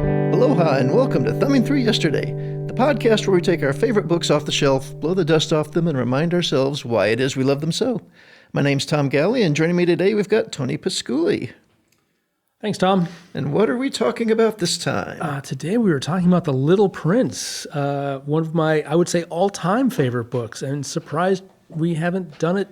Aloha and welcome to Thumbing Through Yesterday, the podcast where we take our favorite books off the shelf, blow the dust off them, and remind ourselves why it is we love them so. My name's Tom Galley, and joining me today we've got Tony Pasculi. Thanks, Tom. And what are we talking about this time? Today we were talking about The Little Prince, one of my, I would say, all-time favorite books, and surprised we haven't done it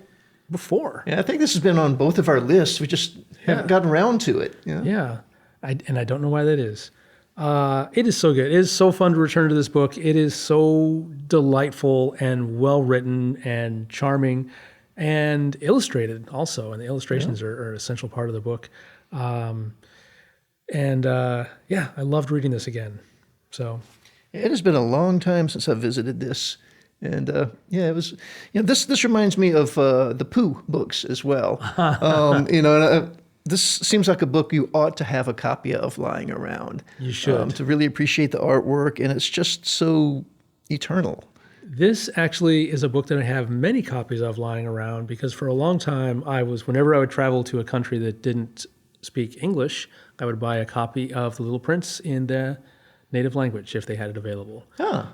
before. Yeah, I think this has been on both of our lists. We just haven't gotten around to it. Yeah, I don't know why that is. It is so good. It is so fun to return to this book. It is so delightful and well-written and charming and illustrated also, and the illustrations are an essential part of the book. I loved reading this again. So it has been a long time since I've visited this. And it was, this reminds me of the Pooh books as well. This seems like a book you ought to have a copy of lying around. You should. To really appreciate the artwork, and it's just so eternal. This actually is a book that I have many copies of lying around because for a long time whenever I would travel to a country that didn't speak English, I would buy a copy of The Little Prince in the native language if they had it available.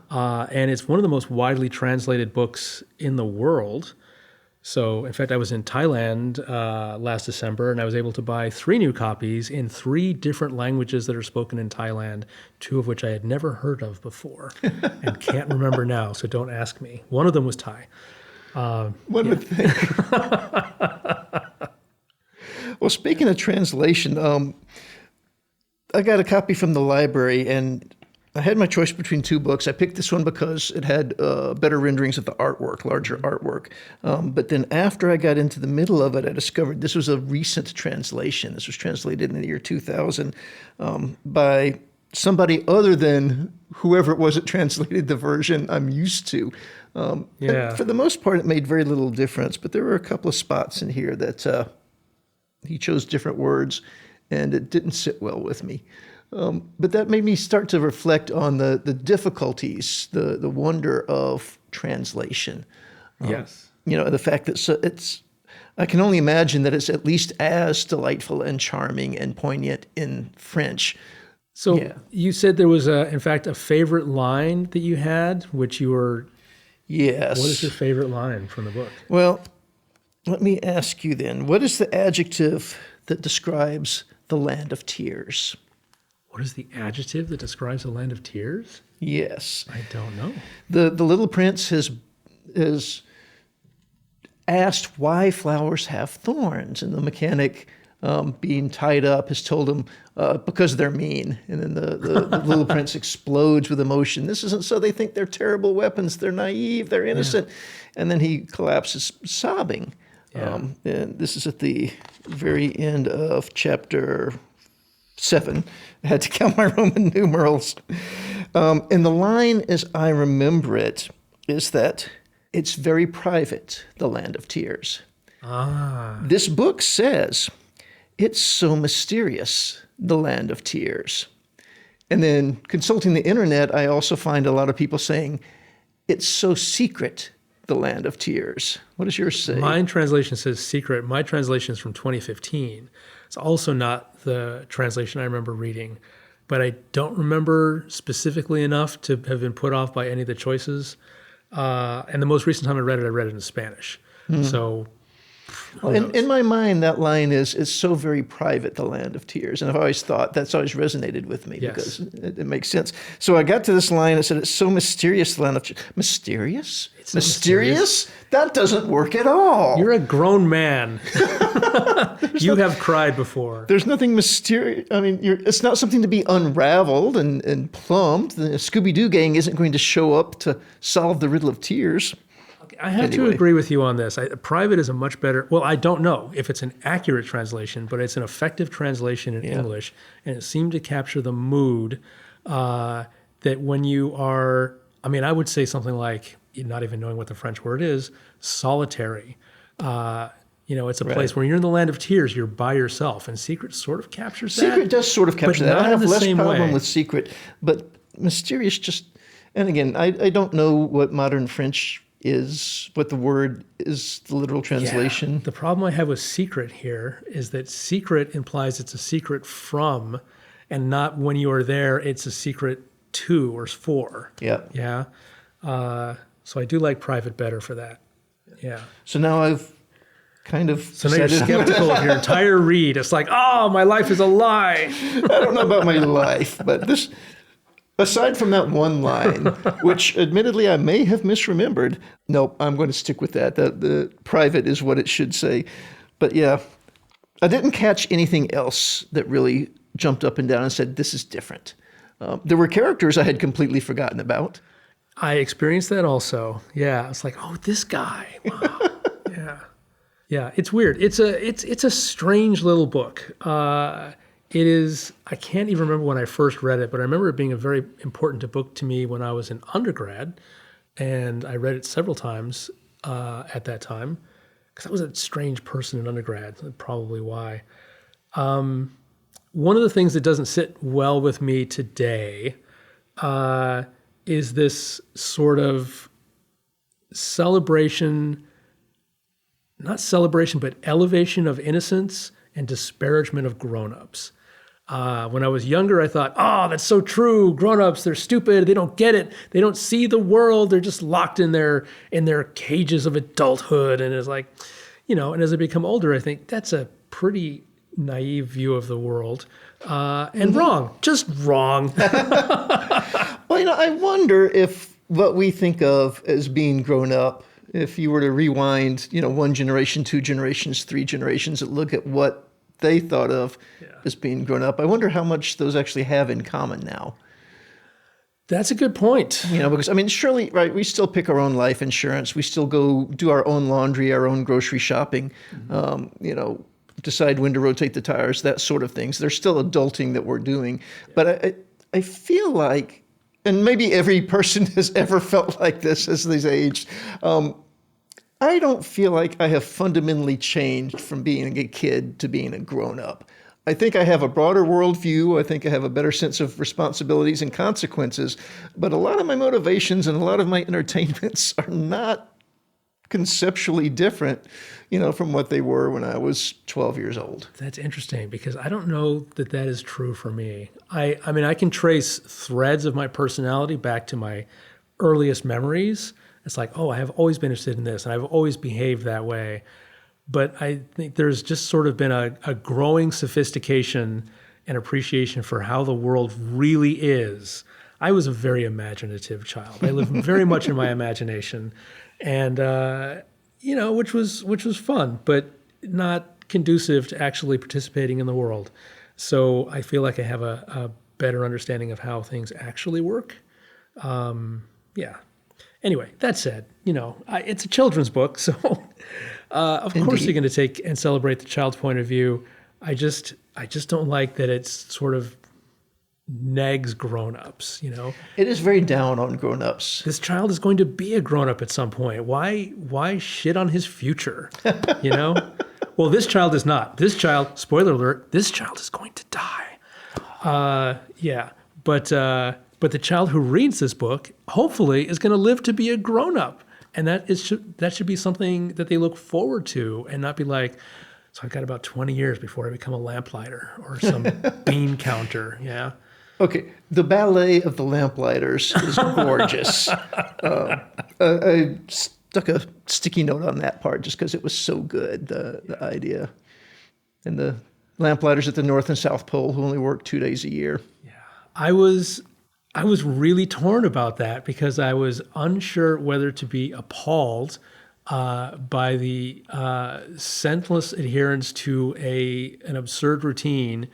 And it's one of the most widely translated books in the world. So, in fact, I was in Thailand last December, and I was able to buy 3 new copies in 3 different languages that are spoken in Thailand, 2 of which I had never heard of before and can't remember now, so don't ask me. One of them was Thai. One would think. Well, speaking of translation, I got a copy from the library, and I had my choice between 2 books. I picked this one because it had better renderings of the artwork, larger artwork. But then after I got into the middle of it, I discovered this was a recent translation. This was translated in the year 2000 by somebody other than whoever it was that translated the version I'm used to. And for the most part, it made very little difference. But there were a couple of spots in here that he chose different words, and it didn't sit well with me. But that made me start to reflect on the difficulties, the wonder of translation. Yes. The fact that I can only imagine that it's at least as delightful and charming and poignant in French. So you said there was, in fact, a favorite line that you had, which you were... Yes. What is your favorite line from the book? Well, let me ask you then, what is the adjective that describes the land of tears? What is the adjective that describes the land of tears? Yes. I don't know. The Little Prince has asked why flowers have thorns, and the mechanic, being tied up, has told him because they're mean. And then the Little Prince explodes with emotion. This isn't so they think they're terrible weapons. They're naive. They're innocent. Yeah. And then he collapses sobbing. Yeah. And this is at the very end of chapter 7. I had to count my Roman numerals. And the line, as I remember it, is that it's very private, the land of tears. This book says it's so mysterious, the land of tears. And then consulting the internet, I also find a lot of people saying it's so secret, the land of tears. What does yours say? Mine translation says secret. My translation is from 2015. It's also not the translation I remember reading, but I don't remember specifically enough to have been put off by any of the choices. And the most recent time I read it in Spanish. So in my mind, that line is so very private, the land of tears. And I've always thought that's always resonated with me because it makes sense. So I got to this line, I said, it's so mysterious, the land of tears. Mysterious? It's mysterious? That doesn't work at all. You're a grown man. You have cried before. There's nothing mysterious. I mean, it's not something to be unraveled and plumbed. The Scooby-Doo gang isn't going to show up to solve the riddle of tears. I have to agree with you on this. Private is a much better, well, I don't know if it's an accurate translation, but it's an effective translation in English, and it seemed to capture the mood that when you are, I would say something like, not even knowing what the French word is, solitary. It's a place where you're in the land of tears, you're by yourself, and Secret sort of captures that. Secret does sort of capture that. I have less problem with Secret, but mysterious just, and again, I don't know what modern French is, what the word is, the literal translation. Yeah. The problem I have with secret here is that secret implies it's a secret from, and not when you are there, it's a secret 2 or 4. Yeah. Yeah. So I do like private better for that. Yeah. So now I've kind of So now you're skeptical of your entire read. It's like, oh, my life is a lie. I don't know about my life, but this, aside from that one line, which admittedly I may have misremembered, nope, I'm going to stick with that. The private is what it should say. But yeah, I didn't catch anything else that really jumped up and down and said, this is different. There were characters I had completely forgotten about. I experienced that also. Yeah. It's like, oh, this guy. Wow. Yeah. Yeah. It's weird. It's a strange little book. It is, I can't even remember when I first read it, but I remember it being a very important book to me when I was in undergrad. And I read it several times at that time because I was a strange person in undergrad. That's probably why. One of the things that doesn't sit well with me today is this sort of not celebration, but elevation of innocence and disparagement of grown-ups. When I was younger, I thought, oh, that's so true. Grown-ups, they're stupid. They don't get it. They don't see the world. They're just locked in their cages of adulthood. And it's like, and as I become older, I think that's a pretty naive view of the world. And wrong, just wrong. Well, I wonder if what we think of as being grown up, if you were to rewind, 1 generation, 2 generations, 3 generations, and look at what they thought of as being grown up, I wonder how much those actually have in common now. That's a good point. Because, surely, right, we still pick our own life insurance. We still go do our own laundry, our own grocery shopping, decide when to rotate the tires, that sort of things. There's still adulting that we're doing. But I feel like, and maybe every person has ever felt like this as they've aged, I don't feel like I have fundamentally changed from being a kid to being a grown-up. I think I have a broader worldview. I think I have a better sense of responsibilities and consequences. But a lot of my motivations and a lot of my entertainments are not conceptually different, from what they were when I was 12 years old. That's interesting because I don't know that is true for me. I can trace threads of my personality back to my earliest memories. It's like, oh, I have always been interested in this and I've always behaved that way. But I think there's just sort of been a growing sophistication and appreciation for how the world really is. I was a very imaginative child. I lived very much in my imagination. And, which was fun, but not conducive to actually participating in the world. So I feel like I have a better understanding of how things actually work. Yeah. Anyway, that said, it's a children's book, so of course you're going to take and celebrate the child's point of view. I just don't like that it's sort of negs grown-ups, It is very down on grown-ups. This child is going to be a grown-up at some point. Why shit on his future, Well, this child is not. This child, spoiler alert, this child is going to die. Yeah, but the child who reads this book, hopefully, is going to live to be a grown-up. And that should be something that they look forward to and not be like, so I've got about 20 years before I become a lamplighter or some bean counter, yeah. Okay, the ballet of the Lamplighters is gorgeous. I stuck a sticky note on that part just because it was so good, the idea. And the Lamplighters at the North and South Pole who only work 2 days a year. Yeah, I was really torn about that because I was unsure whether to be appalled by the senseless adherence to an absurd routine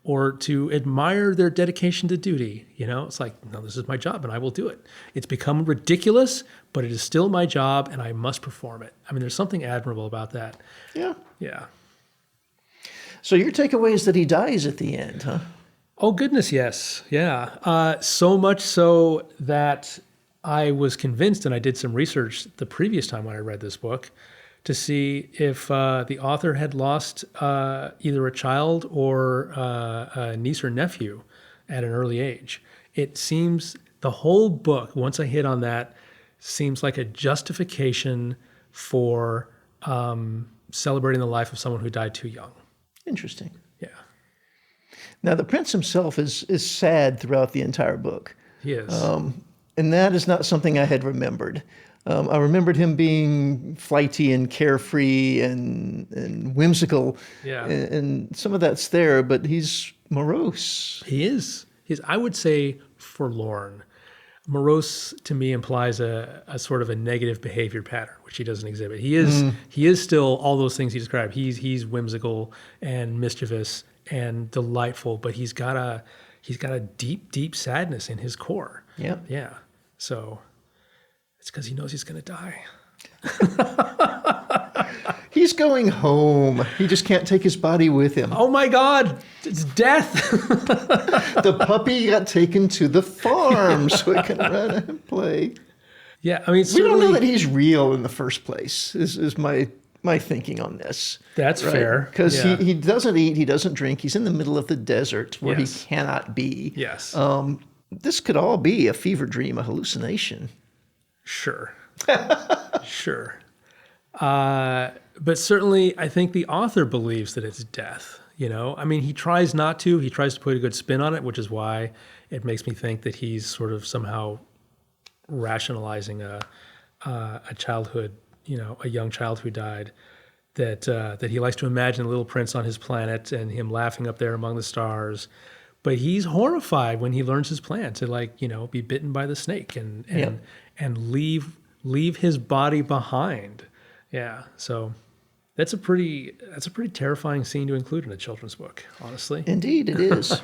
or to admire their dedication to duty. It's like, no, this is my job and I will do it. It's become ridiculous, but it is still my job and I must perform it. There's something admirable about that. Yeah. Yeah. So your takeaway is that he dies at the end, huh? Oh, goodness, yes. Yeah. So much so that I was convinced, and I did some research the previous time when I read this book, to see if the author had lost either a child or a niece or nephew at an early age. It seems the whole book, once I hit on that, seems like a justification for celebrating the life of someone who died too young. Interesting. Yeah. Now, the prince himself is sad throughout the entire book. He is. And that is not something I had remembered. I remembered him being flighty and carefree and whimsical. Yeah. And some of that's there, but he's morose. He is. I would say, forlorn. Morose to me implies a sort of a negative behavior pattern, which he doesn't exhibit. He is still all those things he described. He's whimsical and mischievous and delightful, but he's got a deep sadness in his core. Yeah. Yeah. So it's because he knows he's going to die. He's going home. He just can't take his body with him. Oh my God, it's death. The puppy got taken to the farm so it can run and play. Yeah, I mean, We don't know that he's real in the first place, is my thinking on this. That's fair. Because Yeah. he doesn't eat, he doesn't drink. He's in the middle of the desert where Yes. he cannot be. Yes. This could all be a fever dream, a hallucination. Sure. Sure. But certainly, I think the author believes that it's death. I mean, he tries not to. He tries to put a good spin on it, which is why it makes me think that he's sort of somehow rationalizing a childhood, a young child who died. That he likes to imagine the little prince on his planet and him laughing up there among the stars. But he's horrified when he learns his plan to be bitten by the snake and leave his body behind. Yeah, so that's a pretty terrifying scene to include in a children's book, honestly. Indeed, it is.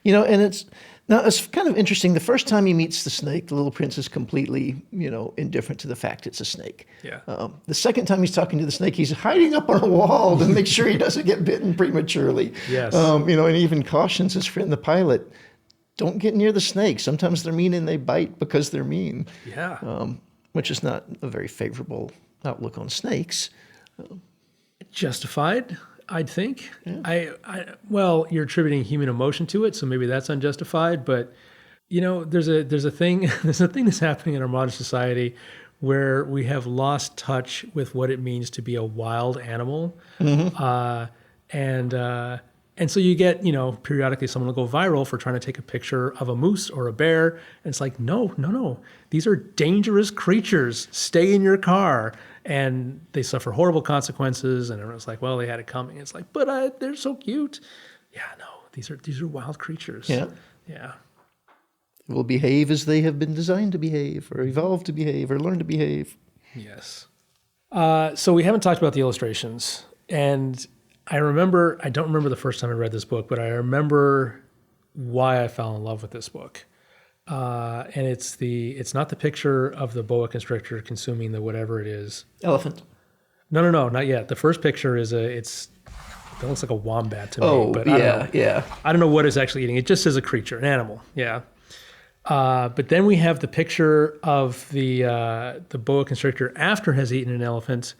And it's kind of interesting. The first time he meets the snake, the little prince is completely, indifferent to the fact it's a snake. Yeah. The second time he's talking to the snake, he's hiding up on a wall to make sure he doesn't get bitten prematurely. Yes. And even cautions his friend, the pilot, don't get near the snake. Sometimes they're mean and they bite because they're mean. Yeah. Which is not a very favorable outlook on snakes. Justified, I'd think. Yeah. Well, you're attributing human emotion to it, so maybe that's unjustified. But there's a thing that's happening in our modern society where we have lost touch with what it means to be a wild animal, and so you get periodically someone will go viral for trying to take a picture of a moose or a bear, and it's like no, these are dangerous creatures. Stay in your car. And they suffer horrible consequences, and everyone's like, well, they had it coming. It's like, but they're so cute. Yeah, no, these are wild creatures. Yeah. Yeah. They will behave as they have been designed to behave, or evolve to behave, or learn to behave. Yes. So we haven't talked about the illustrations. And I don't remember the first time I read this book, but I remember why I fell in love with this book. And it's not the picture of the boa constrictor consuming the whatever it is. Elephant. No, not yet. The first picture is it looks like a wombat to me. But yeah. I don't know what it's actually eating. It just says a creature, an animal. Yeah. But then we have the picture of the boa constrictor after it has eaten an elephant,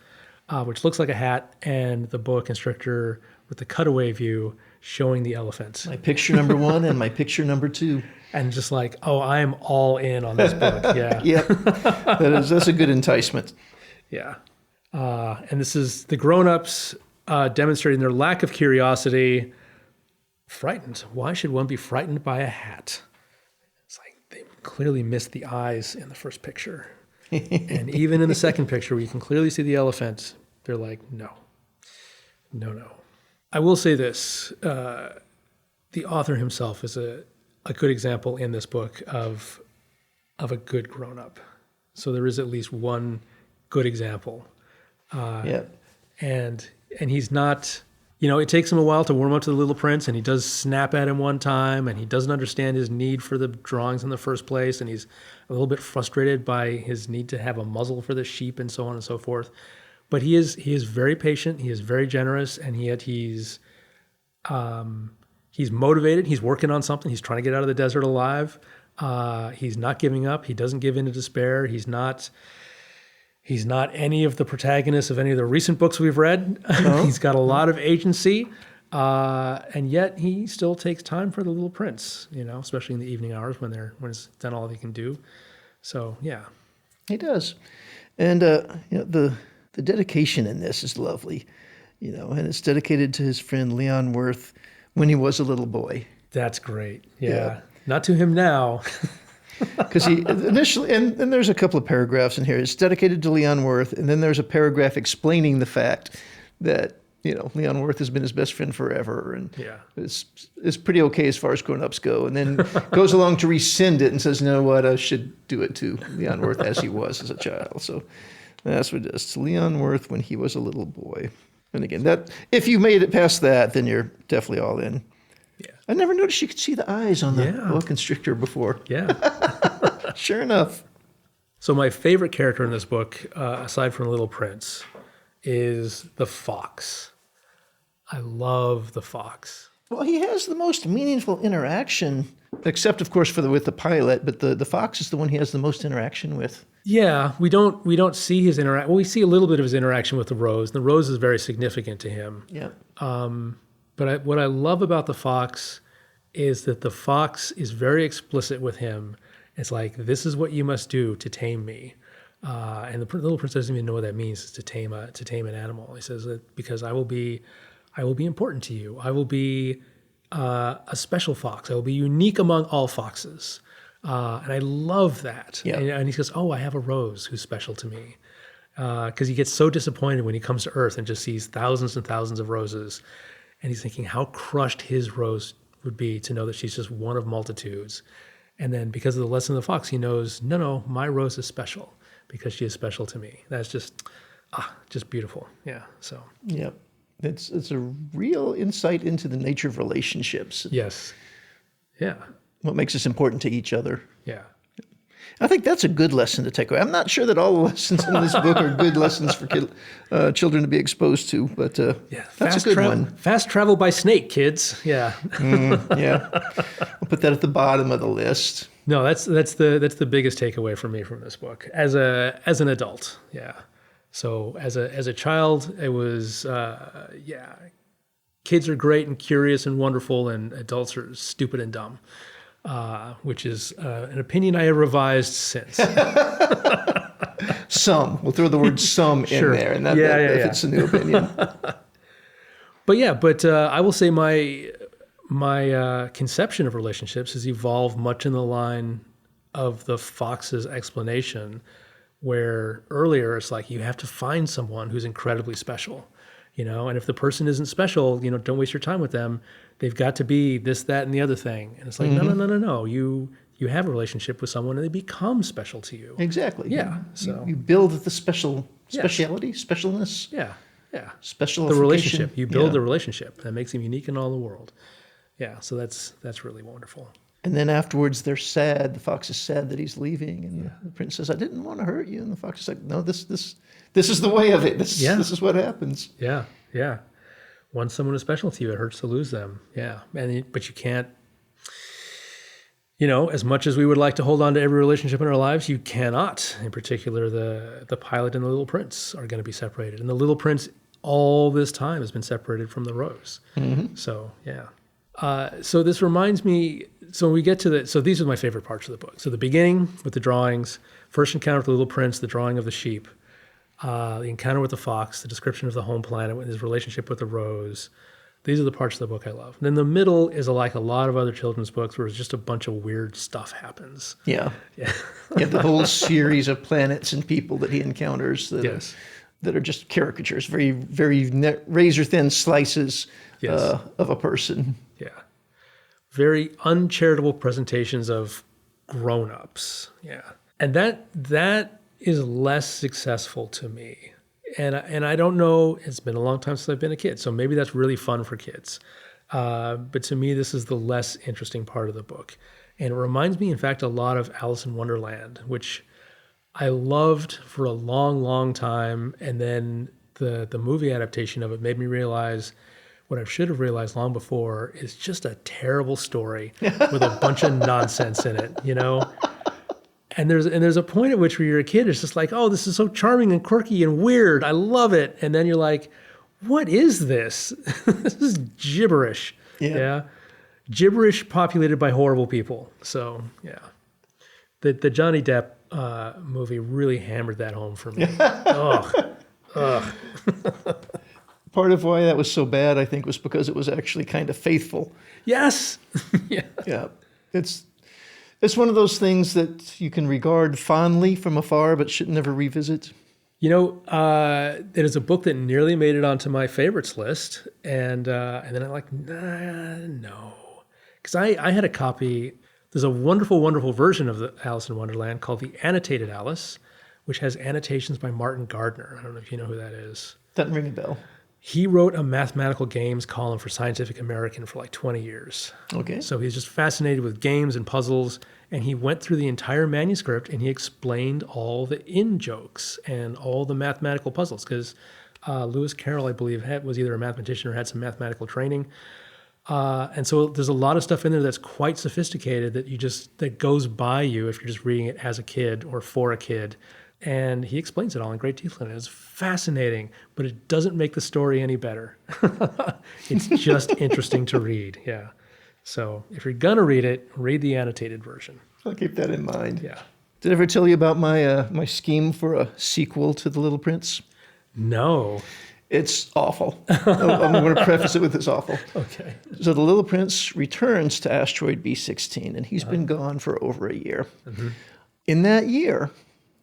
which looks like a hat, and the boa constrictor with the cutaway view showing the elephant. My picture number 1 and my picture number 2. And just like, oh, I'm all in on this book. Yeah. Yep. That's a good enticement. Yeah. And this is the grown-ups demonstrating their lack of curiosity. Frightened. Why should one be frightened by a hat? It's like they clearly missed the eyes in the first picture. And even in the second picture where you can clearly see the elephant, they're like, no. I will say this. The author himself is a good example in this book of a good grown-up. So there is at least one good example. And he's not, it takes him a while to warm up to the little prince, and he does snap at him one time, and he doesn't understand his need for the drawings in the first place, and he's a little bit frustrated by his need to have a muzzle for the sheep and so on and so forth. But he is very patient, he is very generous, and yet he's motivated. He's working on something. He's trying to get out of the desert alive. He's not giving up. He doesn't give in to despair. He's not any of the protagonists of any of the recent books we've read. Oh. He's got a lot of agency, and yet he still takes time for the little prince. Especially in the evening hours when it's done all he can do. So yeah, he does, and the dedication in this is lovely. And it's dedicated to his friend Leon Worth. when he was a little boy. That's great. Yeah. Yeah. Not to him now. Because he initially, and there's a couple of paragraphs in here. It's dedicated to Leon Worth, and then there's a paragraph explaining the fact that Leon Worth has been his best friend forever, and is pretty okay as far as grown-ups go. And then goes along to rescind it and says, "You know what? I should do it to Leon Worth as he was as a child." So that's what it is. It's Leon Worth when he was a little boy. And again, that if you made it past that, then you're definitely all in. Yeah. I never noticed you could see the eyes on the boa constrictor before. Yeah. Sure enough. So my favorite character in this book, aside from Little Prince, is the fox. I love the fox. Well, he has the most meaningful interaction, except of course with the pilot. But the fox is the one he has the most interaction with. Yeah, we don't see his interaction. Well, we see a little bit of his interaction with the rose. The rose is very significant to him. Yeah. But what I love about the fox is that the fox is very explicit with him. It's like, this is what you must do to tame me. And the Little Prince doesn't even know what that means, is to tame an animal. He says that because I will be important to you. I will be a special fox. I will be unique among all foxes. And I love that. Yeah. And he says, oh, I have a rose who's special to me. Because he gets so disappointed when he comes to Earth and just sees thousands and thousands of roses. And he's thinking how crushed his rose would be to know that she's just one of multitudes. And then because of the lesson of the fox, he knows, no, my rose is special because she is special to me. That's just beautiful. Yeah. So. Yeah. It's a real insight into the nature of relationships. Yes. Yeah. What makes us important to each other. Yeah. I think that's a good lesson to take away. I'm not sure that all the lessons in this book are good lessons for children to be exposed to, but that's a good one. Fast travel by snake, kids. Yeah. Yeah. I'll put that at the bottom of the list. No, that's the biggest takeaway for me from this book as an adult. Yeah. So as a child, it was kids are great and curious and wonderful, and adults are stupid and dumb. Which is an opinion I have revised since. Some. We'll throw the word some in there, and that fits a new opinion. But I will say my conception of relationships has evolved much in the line of the fox's explanation, where earlier it's like you have to find someone who's incredibly special. And if the person isn't special, don't waste your time with them. They've got to be this, that, and the other thing. And it's like, no. You have a relationship with someone and they become special to you. Exactly. Yeah. So you build the speciality, specialness. Yeah. Yeah. Special. The relationship. You build the relationship that makes him unique in all the world. Yeah. So that's really wonderful. And then afterwards, they're sad. The fox is sad that he's leaving, and the prince says, "I didn't want to hurt you." And the fox is like, "No, this is the way of it. This is what happens." Yeah, yeah. Once someone is special to you, it hurts to lose them. Yeah, but you can't. As much as we would like to hold on to every relationship in our lives, you cannot. In particular, the pilot and the Little Prince are going to be separated, and the Little Prince all this time has been separated from the rose. Mm-hmm. So yeah. So this reminds me. So when we get to so these are my favorite parts of the book. So the beginning with the drawings, first encounter with the Little Prince, the drawing of the sheep, the encounter with the fox, the description of the home planet, with his relationship with the rose. These are the parts of the book I love. And then the middle is like a lot of other children's books where it's just a bunch of weird stuff happens. Yeah. Yeah. The whole series of planets and people that he encounters that are just caricatures, very, very razor thin slices of a person. Yeah. Very uncharitable presentations of grown-ups. Yeah. And that is less successful to me. And I don't know, it's been a long time since I've been a kid, so maybe that's really fun for kids. But to me, this is the less interesting part of the book. And it reminds me, in fact, a lot of Alice in Wonderland, which I loved for a long, long time. And then the movie adaptation of it made me realize what I should have realized long before is just a terrible story with a bunch of nonsense in it, And there's a point at which when you're a kid, it's just like, oh, this is so charming and quirky and weird. I love it. And then you're like, what is this? This is gibberish. Yeah. Gibberish populated by horrible people. So, yeah. The Johnny Depp movie really hammered that home for me. Ugh. part of why that was so bad, I think, was because it was actually kind of faithful. Yes. Yeah. Yeah. It's one of those things that you can regard fondly from afar, but should never revisit. You know, it is a book that nearly made it onto my favorites list, and then I'm like, no, because I had a copy. There's a wonderful, wonderful version of the Alice in Wonderland called the Annotated Alice, which has annotations by Martin Gardner. I don't know if you know who that is. Doesn't ring a bell. He wrote a mathematical games column for Scientific American for like 20 years. Okay. So he's just fascinated with games and puzzles, and he went through the entire manuscript and he explained all the in-jokes and all the mathematical puzzles, because Lewis Carroll, I believe, was either a mathematician or had some mathematical training. And so there's a lot of stuff in there that's quite sophisticated that goes by you if you're just reading it as a kid or for a kid. And he explains it all in great detail. And it's fascinating, but it doesn't make the story any better. It's just interesting to read. Yeah. So if you're going to read it, read the annotated version. I'll keep that in mind. Yeah. Did I ever tell you about my scheme for a sequel to The Little Prince? No. It's awful. I'm going to preface it with it's awful. Okay. So the Little Prince returns to asteroid B16, and he's been gone for over a year. Mm-hmm. In that year,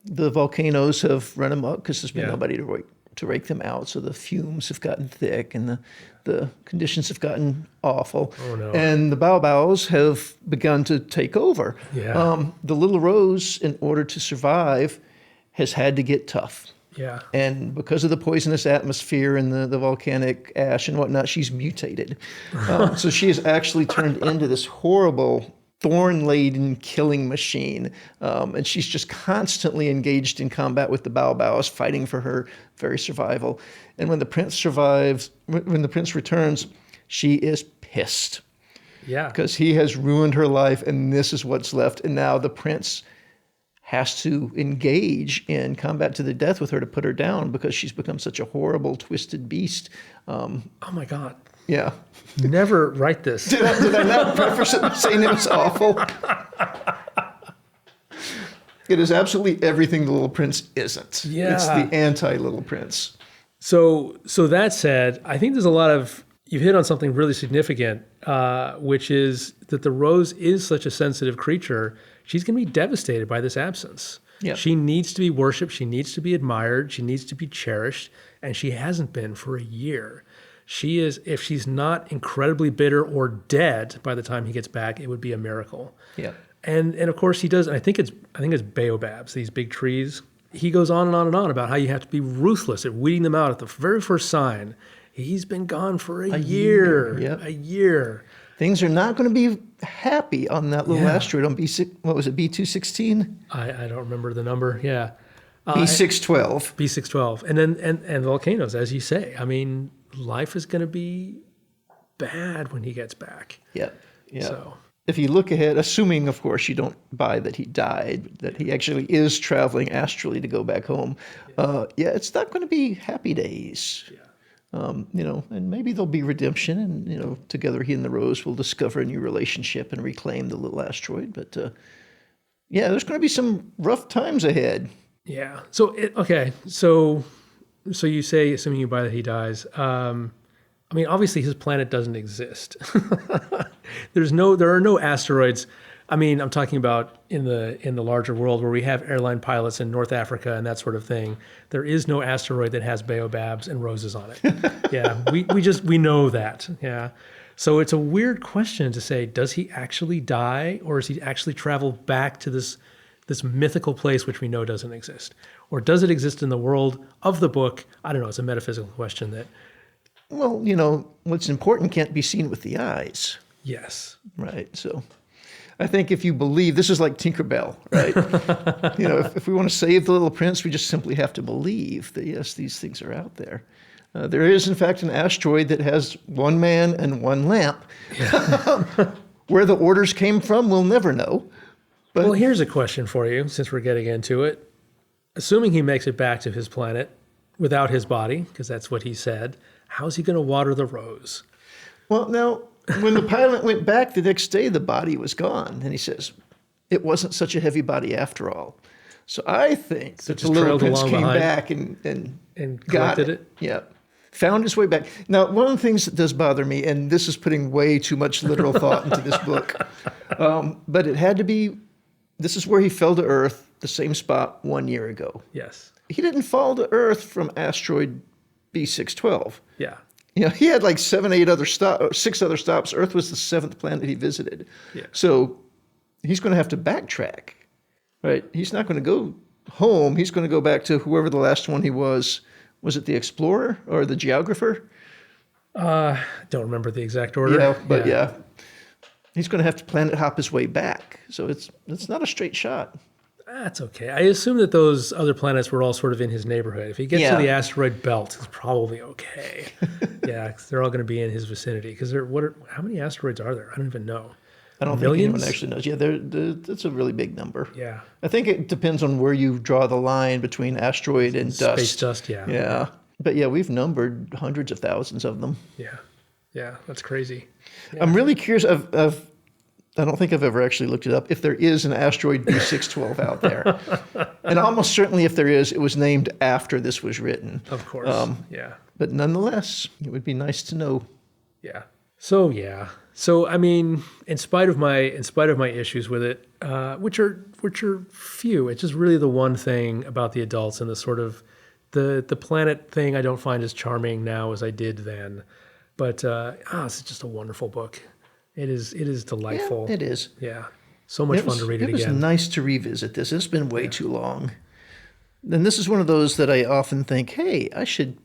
the volcanoes have run amok because there's been nobody to rake them out. So the fumes have gotten thick and the conditions have gotten awful. Oh, no. And the baobabs have begun to take over. Yeah. The little rose, in order to survive, has had to get tough. Yeah. And because of the poisonous atmosphere and the volcanic ash and whatnot, she's mutated. So she has actually turned into this horrible thorn-laden killing machine. And she's just constantly engaged in combat with the baobabs, fighting for her very survival. And when the prince returns, she is pissed. Yeah. Because he has ruined her life, and this is what's left. And now the prince has to engage in combat to the death with her to put her down because she's become such a horrible, twisted beast. Oh, my God. Yeah. Never write this. Did I not preface it saying it was awful? It is absolutely everything the Little Prince isn't. Yeah. It's the anti-Little Prince. So that said, I think there's a lot of, you've hit on something really significant, which is that the rose is such a sensitive creature. She's going to be devastated by this absence. Yep. She needs to be worshipped. She needs to be admired. She needs to be cherished. And she hasn't been for a year. She is, if she's not incredibly bitter or dead by the time he gets back, it would be a miracle. Yeah. And of course he does. And I think it's baobabs, these big trees. He goes on and on and on about how you have to be ruthless at weeding them out at the very first sign. He's been gone for a year. Yep. A year. Things are not going to be happy on that little asteroid on B216? I don't remember the number. Yeah. B612. B612. And then and volcanoes, as you say. I mean, life is going to be bad when he gets back. Yeah. Yeah. So if you look ahead, assuming, of course, you don't buy that he died, that he actually is traveling astrally to go back home, it's not going to be happy days. Yeah. And maybe there'll be redemption, and together he and the Rose will discover a new relationship and reclaim the little asteroid. But there's going to be some rough times ahead. Yeah. So So you say, assuming you buy that he dies. I mean, obviously his planet doesn't exist. There are no asteroids. I mean, I'm talking about in the larger world where we have airline pilots in North Africa and that sort of thing. There is no asteroid that has baobabs and roses on it. Yeah, we know that. Yeah. So it's a weird question to say, does he actually die, or does he actually travel back to this mythical place which we know doesn't exist? Or does it exist in the world of the book? I don't know. It's a metaphysical question that. Well, what's important can't be seen with the eyes. Yes. Right. So I think if you believe, this is like Tinkerbell, right? If we want to save the Little Prince, we just simply have to believe that, yes, these things are out there. There is, in fact, an asteroid that has one man and one lamp. Yeah. Where the orders came from, we'll never know. But well, here's a question for you, since we're getting into it. Assuming he makes it back to his planet without his body, because that's what he said, how's he going to water the rose? Well, now, when the pilot went back the next day, the body was gone. And he says, it wasn't such a heavy body after all. So I think that the Little Prince came back and got it. it. Yeah. found his way back. Now, one of the things that does bother me, and this is putting way too much literal thought into this book, but it had to be, this is where he fell to Earth, the same spot 1 year ago. Yes. He didn't fall to Earth from asteroid B612. Yeah. You know, he had like 6 other stops. Earth was the 7th planet he visited. Yeah. So he's going to have to backtrack, right? He's not going to go home. He's going to go back to whoever the last one he was. Was it the explorer or the geographer? Don't remember the exact order. Yeah, but yeah. He's going to have to planet hop his way back. So it's not a straight shot. That's okay. I assume that those other planets were all sort of in his neighborhood. If he gets to the asteroid belt, it's probably okay. Yeah, 'cause they're all going to be in his vicinity. Because how many asteroids are there? I don't even know. I don't think anyone actually knows. Yeah, that's a really big number. Yeah. I think it depends on where you draw the line between asteroid and dust. Space dust, yeah. Yeah. But yeah, we've numbered hundreds of thousands of them. Yeah. Yeah, that's crazy. Yeah. I'm really curious. I don't think I've ever actually looked it up, if there is an asteroid B612 out there. And almost certainly if there is, it was named after this was written. Of course, yeah. But nonetheless, it would be nice to know. Yeah. So I mean, in spite of my issues with it, which are few, it's just really the one thing about the adults and the sort of the planet thing I don't find as charming now as I did then. But it's just a wonderful book. It is delightful. Yeah, it is. Yeah. So much fun to read it again. It was nice to revisit this. It's been way too long. And this is one of those that I often think, hey, I should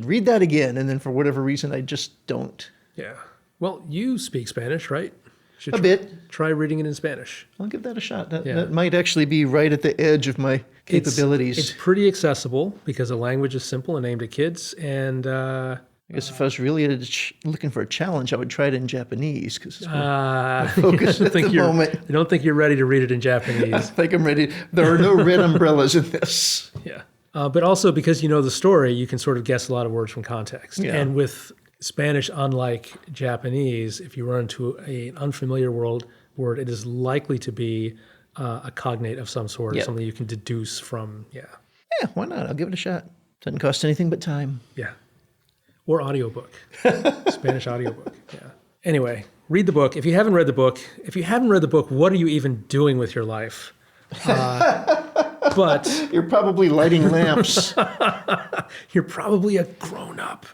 read that again. And then for whatever reason, I just don't. Yeah. Well, you speak Spanish, right? A bit. Try reading it in Spanish. I'll give that a shot. That might actually be right at the edge of my capabilities. It's pretty accessible because the language is simple and aimed at kids. And I guess if I was really looking for a challenge, I would try it in Japanese because it's my focus at the moment. I don't think you're ready to read it in Japanese. I think I'm ready. There are no red umbrellas in this. Yeah. But also because you know the story, you can sort of guess a lot of words from context. Yeah. And with Spanish, unlike Japanese, if you run into an unfamiliar word, it is likely to be a cognate of some sort, or something you can deduce from, Yeah, why not? I'll give it a shot. Doesn't cost anything but time. Yeah. Or audiobook. Spanish audiobook. Yeah. Anyway, read the book. If you haven't read the book, what are you even doing with your life? But you're probably lighting lamps. You're probably a grown-up.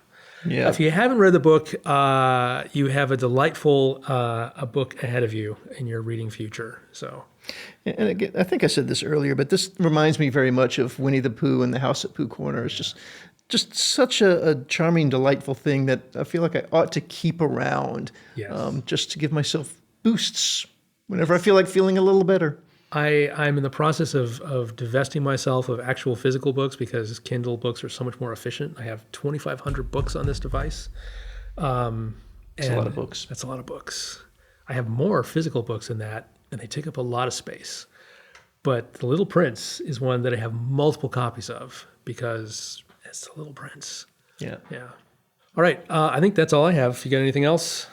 Yeah. If you haven't read the book, you have a delightful a book ahead of you in your reading future. So, and again, I think I said this earlier, but this reminds me very much of Winnie the Pooh and the House at Pooh Corner. It's just such a charming, delightful thing that I feel like I ought to keep around, just to give myself boosts whenever I feel like feeling a little better. I'm in the process of divesting myself of actual physical books because Kindle books are so much more efficient. I have 2,500 books on this device. That's a lot of books. That's a lot of books. I have more physical books than that, and they take up a lot of space. But The Little Prince is one that I have multiple copies of because it's The Little Prince. Yeah. Yeah. All right. I think that's all I have. You got anything else?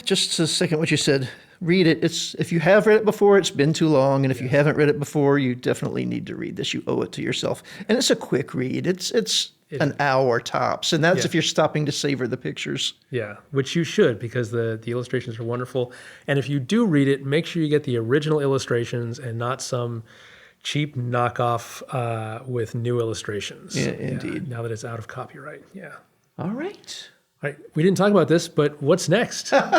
Just a second what you said. Read it. If you have read it before, it's been too long. And if you haven't read it before, you definitely need to read this. You owe it to yourself. And it's a quick read. It's an hour tops. And that's if you're stopping to savor the pictures. Yeah, which you should because the illustrations are wonderful. And if you do read it, make sure you get the original illustrations and not some cheap knockoff with new illustrations. Yeah, indeed. Now that it's out of copyright. Yeah. All right. All right. We didn't talk about this, but what's next? I'm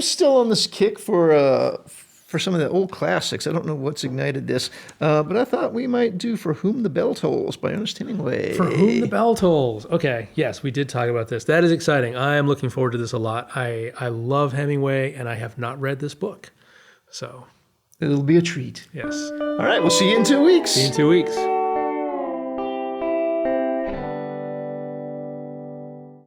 still on this kick for some of the old classics. I don't know what's ignited this, but I thought we might do For Whom the Bell Tolls by Ernest Hemingway. For Whom the Bell Tolls. Okay. Yes, we did talk about this. That is exciting. I am looking forward to this a lot. I love Hemingway, and I have not read this book. So it'll be a treat. Yes. All right. We'll see you in 2 weeks. See you in 2 weeks.